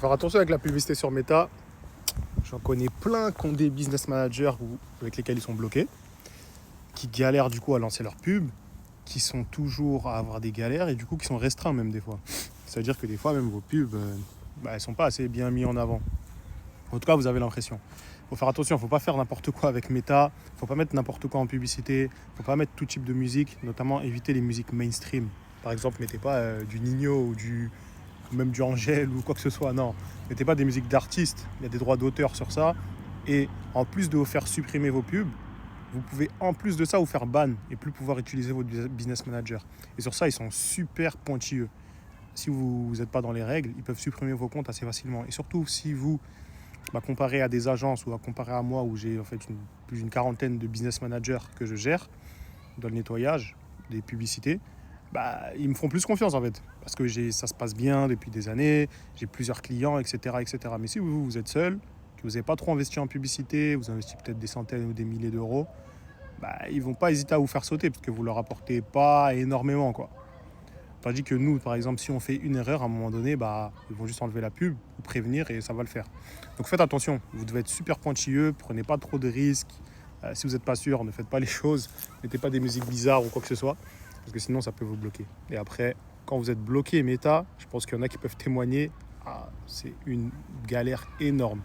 faire attention avec la publicité sur Meta. J'en connais plein qui ont des business managers avec lesquels ils sont bloqués, qui galèrent du coup à lancer leur pub, qui sont toujours à avoir des galères et du coup qui sont restreints même des fois. Ça veut dire que des fois même vos pubs, elles sont pas assez bien mises en avant. En tout cas, vous avez l'impression. Il faut faire attention, il ne faut pas faire n'importe quoi avec Meta, il ne faut pas mettre n'importe quoi en publicité, il ne faut pas mettre tout type de musique, notamment éviter les musiques mainstream. Par exemple, mettez pas du Nino ou même du Angèle ou quoi que ce soit, non. Mettez pas des musiques d'artistes, il y a des droits d'auteur sur ça. Et en plus de vous faire supprimer vos pubs, vous pouvez en plus de ça vous faire ban et plus pouvoir utiliser votre business manager. Et sur ça, ils sont super pointilleux. Si vous n'êtes pas dans les règles, ils peuvent supprimer vos comptes assez facilement. Et surtout, si vous, comparé à des agences ou à comparer à moi où j'ai en fait plus d'une quarantaine de business managers que je gère dans le nettoyage des publicités, ils me font plus confiance en fait. Parce que ça se passe bien depuis des années, j'ai plusieurs clients, etc. etc. Mais si vous êtes seul, que vous n'avez pas trop investi en publicité, vous investissez peut-être des centaines ou des milliers d'euros, ils ne vont pas hésiter à vous faire sauter parce que vous ne leur apportez pas énormément, quoi. Tandis que nous, par exemple, si on fait une erreur, à un moment donné, ils vont juste enlever la pub ou prévenir et ça va le faire. Donc faites attention, vous devez être super pointilleux, prenez pas trop de risques. Si vous n'êtes pas sûr, ne faites pas les choses, mettez pas des musiques bizarres ou quoi que ce soit, parce que sinon ça peut vous bloquer. Et après, quand vous êtes bloqué Meta, je pense qu'il y en a qui peuvent témoigner, c'est une galère énorme.